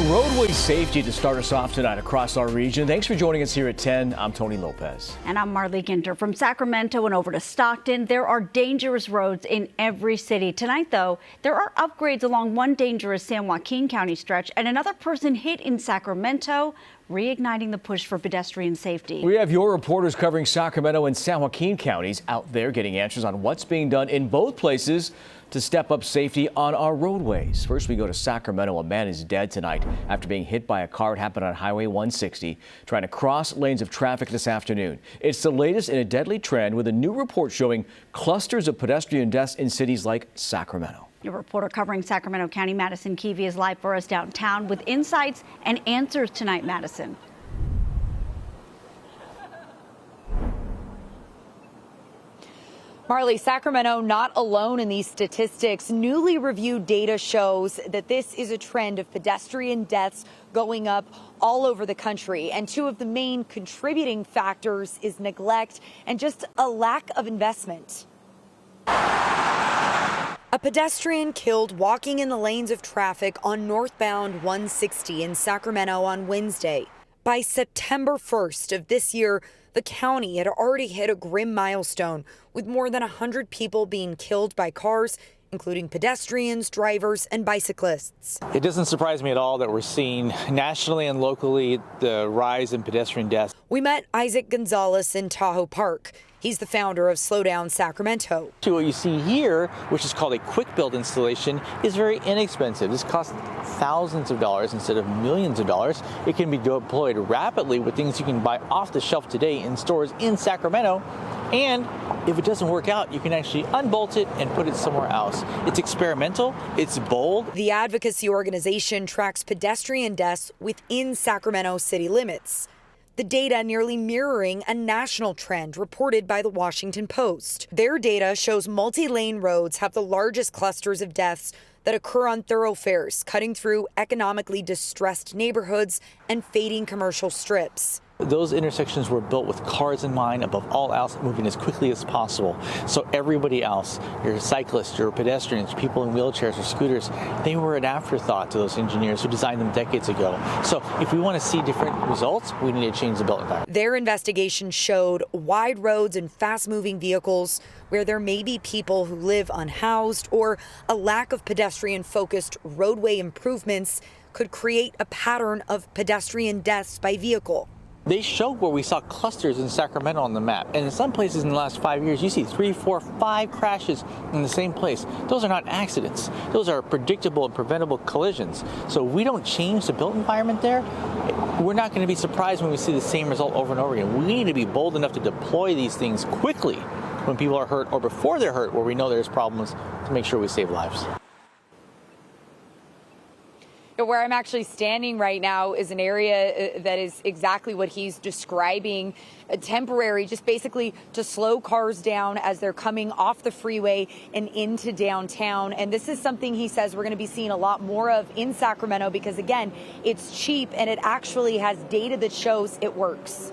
Roadway safety to start us off tonight across our region. Thanks for joining us here at 10. I'm Tony Lopez. And I'm Marley Ginter. From Sacramento and over to Stockton, there are dangerous roads in every city. Tonight, though, there are upgrades along one dangerous San Joaquin County stretch and another person hit in Sacramento, reigniting the push for pedestrian safety. We have your reporters covering Sacramento and San Joaquin counties out there getting answers on what's being done in both places to step up safety on our roadways. First, we go to Sacramento. A man is dead tonight after being hit by a car. It happened on Highway 160, trying to cross lanes of traffic this afternoon. It's the latest in a deadly trend, with a new report showing clusters of pedestrian deaths in cities like Sacramento. Your reporter covering Sacramento County, Madisen Keavy, is live for us downtown with insights and answers tonight. Madisen. Marley, Sacramento not alone in these statistics. Newly reviewed data shows that this is a trend of pedestrian deaths going up all over the country. And two of the main contributing factors is neglect and just a lack of investment. A pedestrian killed walking in the lanes of traffic on northbound 160 in Sacramento on Wednesday. By September 1st of this year, the county had already hit a grim milestone, with more than 100 people being killed by cars, including pedestrians, drivers, and bicyclists. It doesn't surprise me at all that we're seeing nationally and locally the rise in pedestrian deaths. We met Isaac Gonzalez in Tahoe Park. He's the founder of Slow Down Sacramento. What you see here, which is called a quick build installation, is very inexpensive. This costs thousands of dollars instead of millions of dollars. It can be deployed rapidly with things you can buy off the shelf today in stores in Sacramento. And if it doesn't work out, you can actually unbolt it and put it somewhere else. It's experimental, it's bold. The advocacy organization tracks pedestrian deaths within Sacramento city limits. The data nearly mirroring a national trend reported by the Washington Post. Their data shows multi-lane roads have the largest clusters of deaths that occur on thoroughfares, cutting through economically distressed neighborhoods and fading commercial strips. Those intersections were built with cars in mind, above all else, moving as quickly as possible. So everybody else, your cyclists, your pedestrians, people in wheelchairs or scooters, they were an afterthought to those engineers who designed them decades ago. So if we want to see different results, we need to change the built environment. Their investigation showed wide roads and fast-moving vehicles where there may be people who live unhoused, or a lack of pedestrian-focused roadway improvements could create a pattern of pedestrian deaths by vehicle. They show where we saw clusters in Sacramento on the map. And in some places in the last 5 years, you see 3, 4, 5 crashes in the same place. Those are not accidents. Those are predictable and preventable collisions. So if we don't change the built environment there, we're not going to be surprised when we see the same result over and over again. We need to be bold enough to deploy these things quickly when people are hurt or before they're hurt, where we know there's problems, to make sure we save lives. Where I'm actually standing right now is an area that is exactly what he's describing, temporary, just basically to slow cars down as they're coming off the freeway and into downtown. And this is something he says we're going to be seeing a lot more of in Sacramento because, again, it's cheap and it actually has data that shows it works.